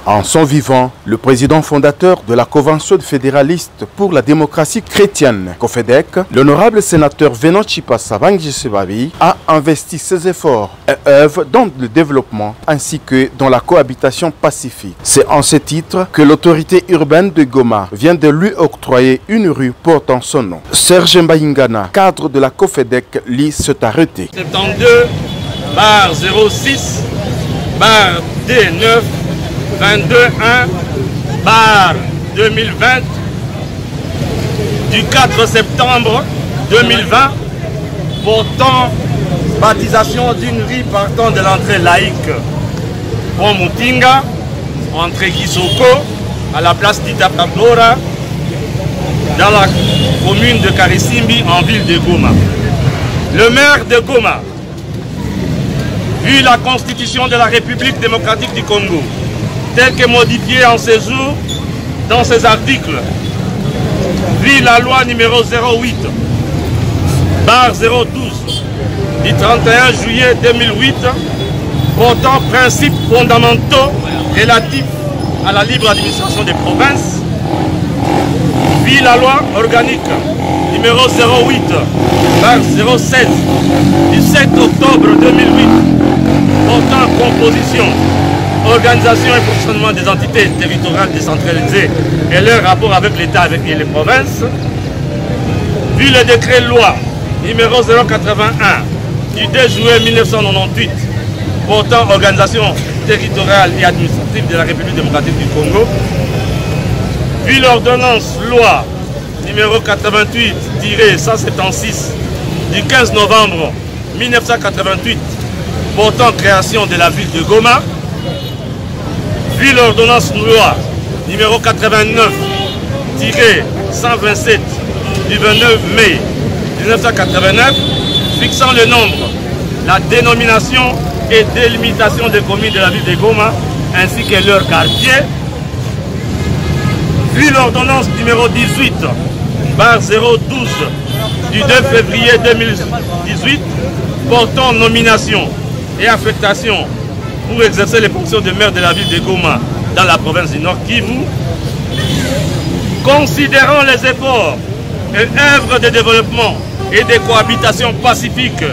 En son vivant, le président fondateur de la Convention fédéraliste pour la démocratie chrétienne, COFEDEC, l'honorable sénateur Venant Chipasa Bangisebabi, a investi ses efforts et œuvre dans le développement ainsi que dans la cohabitation pacifique. C'est en ce titre que l'autorité urbaine de Goma vient de lui octroyer une rue portant son nom. Serge Mbaingana, cadre de la COFEDEC, lit cet arrêté. 72/06 D9 22/1/2020 du 4 septembre 2020 portant baptisation d'une rue partant de l'entrée laïque Pont Mutinga, entrée Kisoko, à la place d'Itapabora, dans la commune de Karisimbi, en ville de Goma. Le maire de Goma, vu la constitution de la République démocratique du Congo, telle que modifiée en ces jours dans ses articles, vu la loi numéro 08/012 du 31 juillet 2008 portant principes fondamentaux relatifs à la libre administration des provinces, vu la loi organique numéro 08/016 du 7 octobre 2008 portant composition, organisation et fonctionnement des entités territoriales décentralisées et leur rapport avec l'État et les provinces, vu le décret loi numéro 081 du 2 juillet 1998 portant organisation territoriale et administrative de la République démocratique du Congo, vu l'ordonnance loi numéro 88-176 du 15 novembre 1988 portant création de la ville de Goma, vu l'ordonnance loi numéro 89-127 du 29 mai 1989 fixant le nombre, la dénomination et délimitation des communes de la ville de Goma ainsi que leur quartier, vu l'ordonnance numéro 18/012 du 2 février 2018 portant nomination et affectation pour exercer les fonctions de maire de la ville de Goma dans la province du Nord Kivu, considérant les efforts et œuvres de développement et de cohabitation pacifique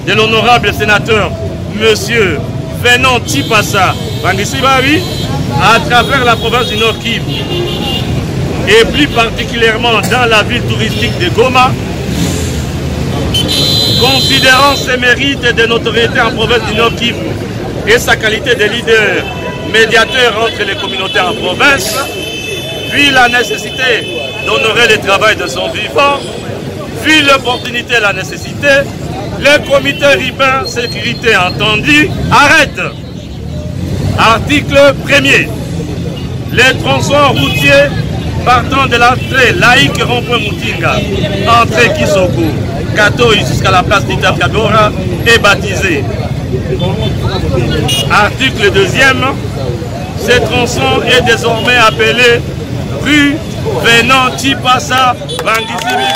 de l'honorable sénateur Monsieur Venant Chipasa Bangisebabi à travers la province du Nord Kivu et plus particulièrement dans la ville touristique de Goma, considérant ses mérites de notoriété en province du Nord Kivu et sa qualité de leader médiateur entre les communautés en province, vu la nécessité d'honorer le travail de son vivant, vu l'opportunité et la nécessité, le comité urbain sécurité entendu arrête. Article 1er. Les tronçons routiers partant de l'entrée laïque rond-point Mutinga, entrée Kisoko, Kato jusqu'à la place d'Itapabora est baptisé. Article 2e. Ce tronçon est désormais appelé rue Venant Chipasa Bangisebabi.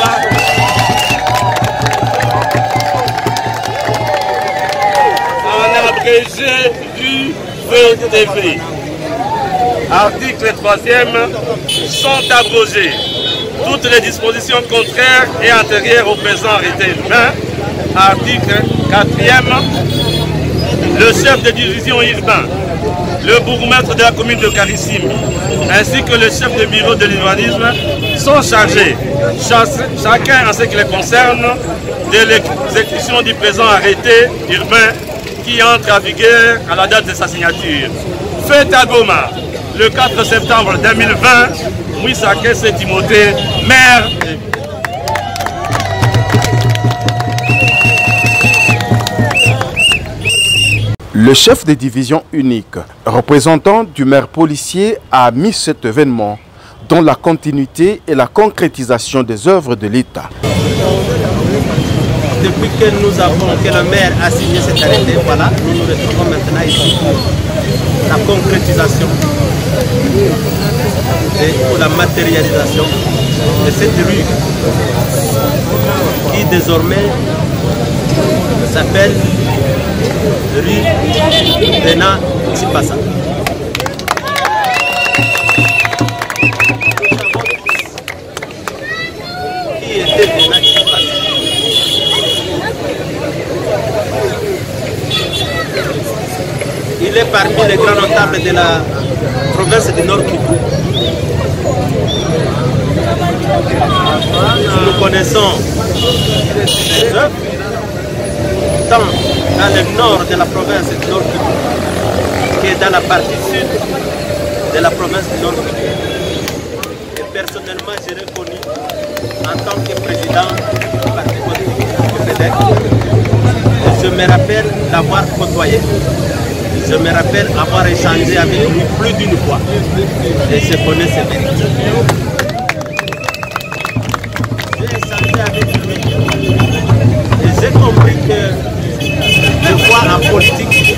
En abrégé rue VTV. Article 3e. Sont abrogées toutes les dispositions contraires et antérieures au présent arrêté urbain. Article 4e. Le chef de division urbain, le bourgmestre de la commune de Karisimbi, ainsi que le chef de bureau de l'urbanisme sont chargés, chacun en ce qui les concerne, de l'exécution du présent arrêté urbain qui entre en vigueur à la date de sa signature. Fait à Goma, le 4 septembre 2020, Mouissake Timothée, maire de... Le chef de division unique, représentant du maire policier, a mis cet événement dans la continuité et la concrétisation des œuvres de l'État. Depuis que le maire a signé cet arrêté, voilà, nous nous retrouvons maintenant ici pour la concrétisation et pour la matérialisation de cette rue qui désormais s'appelle rue Venant Chipasa. membres de la province du Nord Kivu. Nous connaissons ses œuvres, tant dans le nord de la province du Nord Kivu que dans la partie sud de la province du Nord Kivu. Et personnellement, j'ai reconnu en tant que président du parti politique FEDEC. Je me rappelle l'avoir côtoyé. Je me rappelle avoir échangé avec lui plus d'une fois. Et je connais ses mérites. J'ai échangé avec lui. Et j'ai compris que des fois en politique,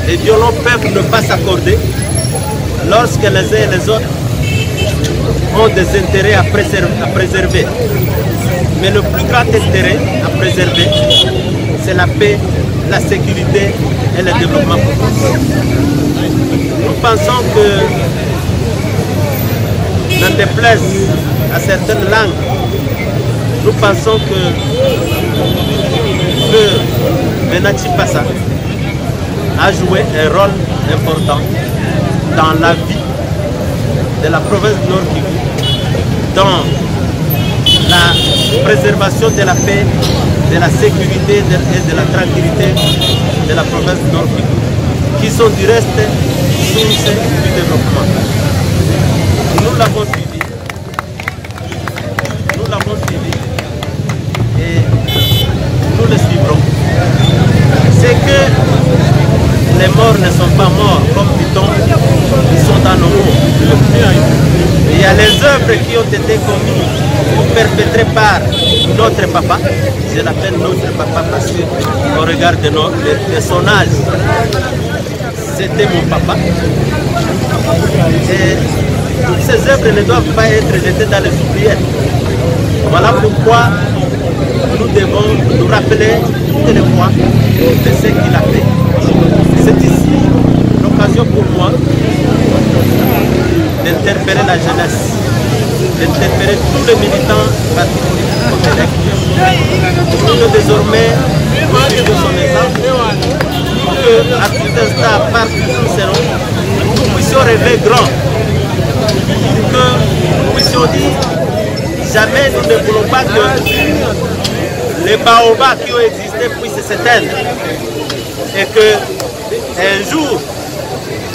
les violents peuvent ne pas s'accorder lorsque les uns et les autres ont des intérêts à préserver. Mais le plus grand intérêt à préserver, c'est la paix, la sécurité et le développement pour tous. Nous pensons que, n'en déplaise à certaines langues, nous pensons que Venant Chipasa a joué un rôle important dans la vie de la province du Nord Kivu, dans la préservation de la paix, de la sécurité et de la tranquillité de la province du Nord Kivu, qui sont du reste source du développement. Nous l'avons suivi. Nous l'avons suivi et nous le suivrons. C'est que les morts ne sont pas morts, comme dit-on, ils sont dans nos mots. Il y a les œuvres qui ont été commises ou perpétrées par notre papa. Je l'appelle notre papa parce qu'au regard de son âge, c'était mon papa. Et toutes ces œuvres ne doivent pas être jetées dans les oubliettes. Voilà pourquoi nous devons nous rappeler toutes les fois de ce qu'il a fait. C'est ici l'occasion pour moi d'interpeller la jeunesse, d'interpeller tous les militants partis politiques au Québec, pour que désormais nous suivions son exemple, pour qu'à tout instant, partout où nous serons, nous puissions rêver grand, pour que nous puissions dire jamais nous ne voulons pas que les baobabs qui ont existé puissent s'éteindre et que un jour,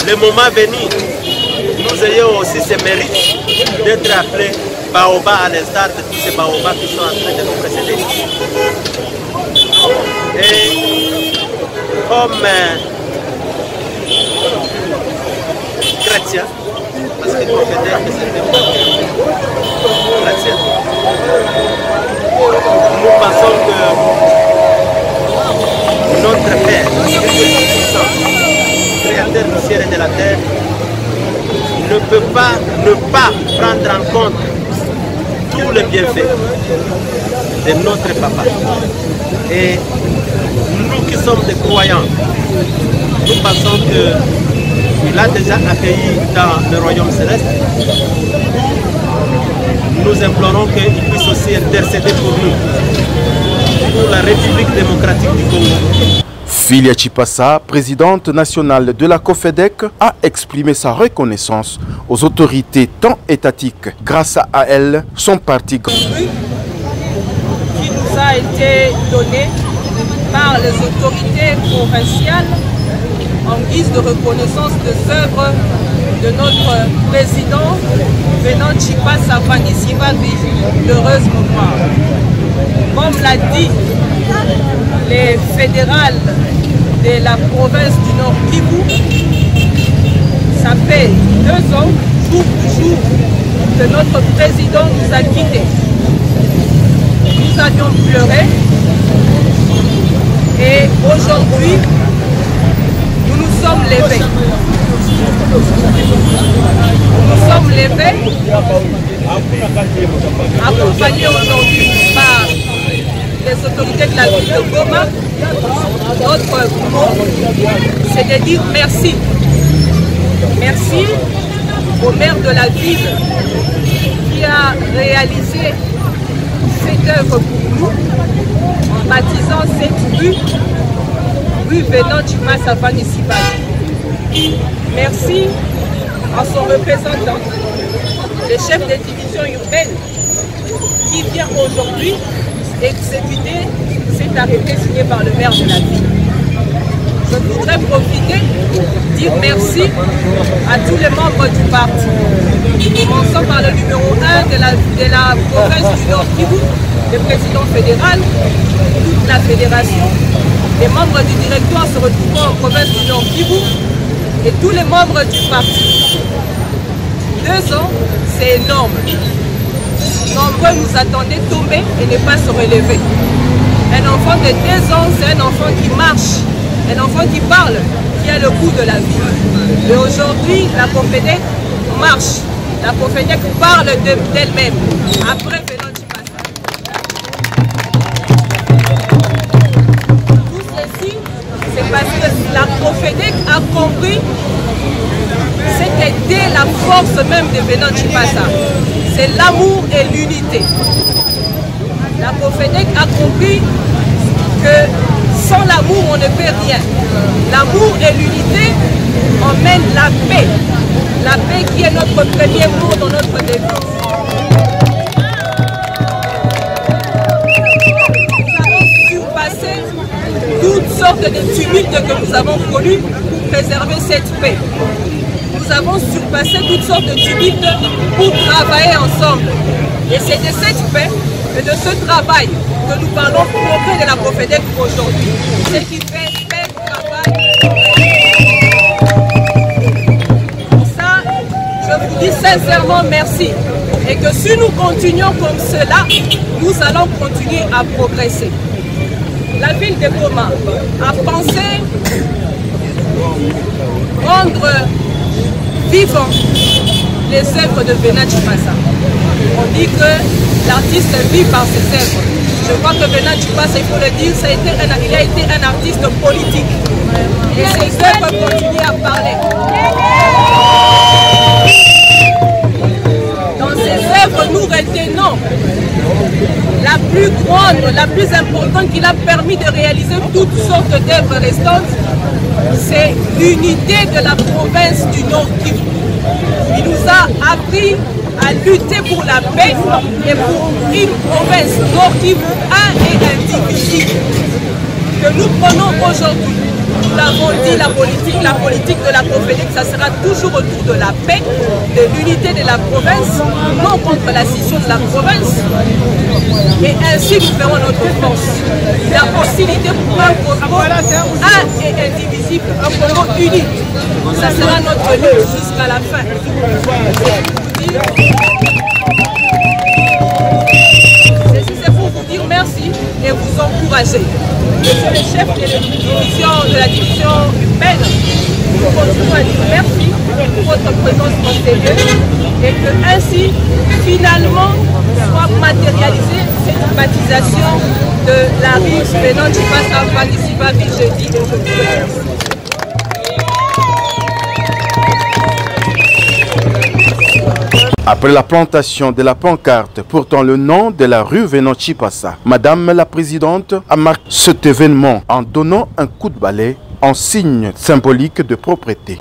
le moment venu, nous ayons aussi ce mérite d'être appelés baobabs à l'instar de tous ces baobabs qui sont en train de nous précéder. Et comme chrétien, parce que nous faisons que c'était chrétien, nous pensons que notre Père, créateur du ciel et de la terre, ne peut pas ne pas prendre en compte tous les bienfaits de notre papa. Et nous qui sommes des croyants, nous pensons qu'il a déjà accueilli dans le royaume céleste. Nous implorons qu'il puisse aussi intercéder pour nous, pour la République démocratique du Congo. Philia Chipasa, présidente nationale de la COFEDEC, a exprimé sa reconnaissance aux autorités tant étatiques. Grâce à elle, son parti qui nous a été donné par les autorités provinciales en guise de reconnaissance des œuvres de notre président Venant Chipasa Vanisibabi, d'heureuse mémoire. Comme l'a dit les fédérales de la province du Nord Kivu, ça fait 2 ans, jour pour jour, que notre président nous a quittés. Nous avions pleuré et aujourd'hui, nous nous sommes levés. Nous sommes levés, accompagnés aujourd'hui par les autorités de la ville de Goma. Notre mot, c'est de dire merci. Merci au maire de la ville qui a réalisé cette œuvre pour nous en baptisant cette rue Venant Chipasa Vanisibabi. Merci à son représentant, le chef de division urbaine, qui vient aujourd'hui exécuter cet arrêté signé par le maire de la ville. Je voudrais profiter, dire merci à tous les membres du parti. Commençons par le numéro 1 de la province du Nord Kivu, le président fédéral, toute la fédération, les membres du directoire se retrouvant en province du Nord Kivu et tous les membres du parti. 2 ans, c'est énorme. Nombreux nous attendaient tomber et ne pas se relever. Un enfant de 2 ans, c'est un enfant qui marche, un enfant qui parle, qui a le goût de la vie. Et aujourd'hui, la Cofedec marche, la Cofedec parle d'elle-même. Après Vénon Chipasa. Tout ceci, c'est parce que la Cofedec a compris c'était la force même de Vénon Chipasa. C'est l'amour et l'unité. La Cofedec a compris que sans l'amour, on ne peut rien. L'amour et l'unité emmènent la paix. La paix qui est notre premier mot dans notre devise. Nous allons surpasser toutes sortes de tumultes que nous avons connus pour préserver cette paix. Nous avons surpassé toutes sortes de tumultes pour travailler ensemble. Et c'est de cette paix et de ce travail que nous parlons progrès de la Cofedec aujourd'hui. Ce qui fait paix, travail. Pour ça, je vous dis sincèrement merci. Et que si nous continuons comme cela, nous allons continuer à progresser. La ville de Goma a pensé rendre vivant les œuvres de Vénon Chipasa. On dit que l'artiste vit par ses œuvres. Je crois que Vénon Chipasa, il faut le dire, il a été un artiste politique. Et ses œuvres continuent à parler. Dans ses œuvres, nous retenons la plus grande, la plus importante qu'il a permis de réaliser toutes sortes d'œuvres restantes, c'est l'unité de la province du Nord Kivu. Il nous a appris à lutter pour la paix et pour une province Nord Kivu un et indivisible que nous prenons aujourd'hui. Nous l'avons dit, la politique de la Cofedec, ça sera toujours autour de la paix, de l'unité de la province, non contre la scission de la province. Et ainsi nous ferons notre force. La possibilité pour un Congo un et indivisible, un Congo uni. Ça sera notre lutte jusqu'à la fin. C'est pour vous dire merci et vous encourager. Monsieur le chef de la division urbaine, nous continuons à dire merci pour votre présence postérieure et que ainsi, finalement, soit matérialisée cette baptisation de la rue Vénon Chipasa Participa jeudi et aujourd'hui. Après la plantation de la pancarte portant le nom de la rue Vénon Chipasa, Madame la Présidente a marqué cet événement en donnant un coup de balai en signe symbolique de propreté.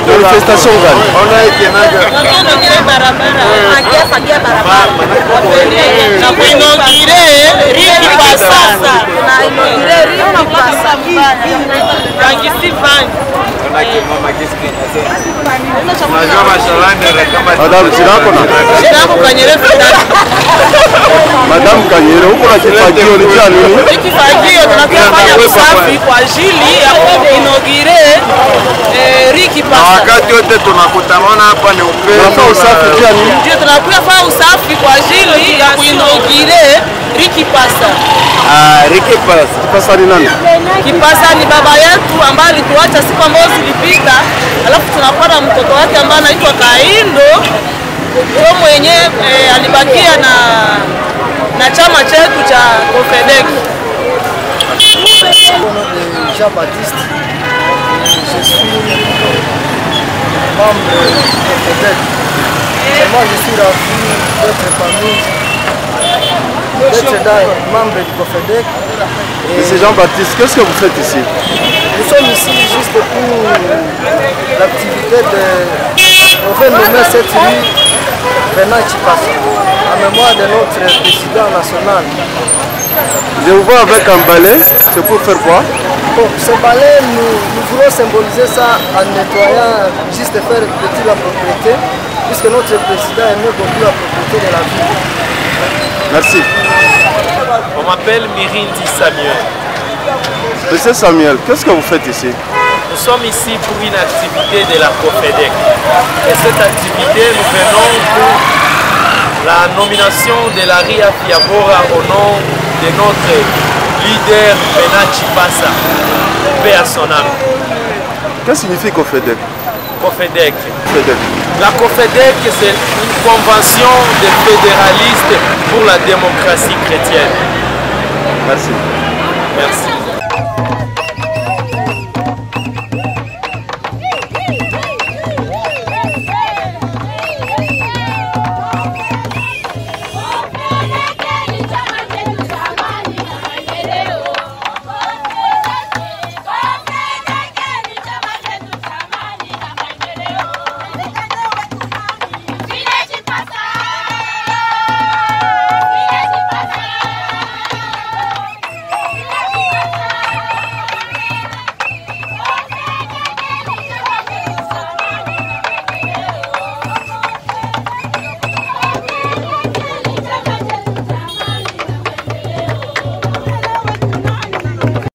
Manifestation Madame Kanyere, uko na kifagio ni cha nini? Kifagio tunafanya usafi kwa ajili ya kuinogire Riki Pasa. Wakati wote tunakutanana hapa ni upendo. Tunafanya usafi cha nini? Ndio tunafanya usafi kwa ajili ya kuinogire Riki Pasa. Riki Pasa. Pasa ni nani? Kipasa ni baba yetu ambaye alituacha siku ambayo zilipita, alafu tunapata mtoto wake ambaye anaitwa Kaindo ndio mwenye alibakia na chama chetu cha COFEDEC. Jean-Baptiste, je suis membre de COFEDEC. Moi, je suis ravi d'être parmi, d'être membre du COFEDEC. Monsieur Jean-Baptiste, qu'est-ce que vous faites ici? Nous sommes ici juste pour l'activité de... On veut nommer cette rue Venant Chipasa, en mémoire de notre président national. Je vous vois avec un balai, c'est pour faire quoi? Bon, ce balai, nous voulons symboliser ça en nettoyant, juste faire petit la propriété, puisque notre président aimait beaucoup la propriété de la ville. Merci. On m'appelle Mirindi Samuel. Monsieur Samuel, qu'est-ce que vous faites ici? Nous sommes ici pour une activité de la COFEDEC. Et cette activité, nous venons pour la nomination de la Ria Fiabora au nom de notre leader Venant Chipasa, paix à son âme. Qu'est-ce que signifie COFEDEC? COFEDEC. COFEDEC. La COFEDEC, c'est une convention des fédéralistes pour la démocratie chrétienne. Merci. Merci.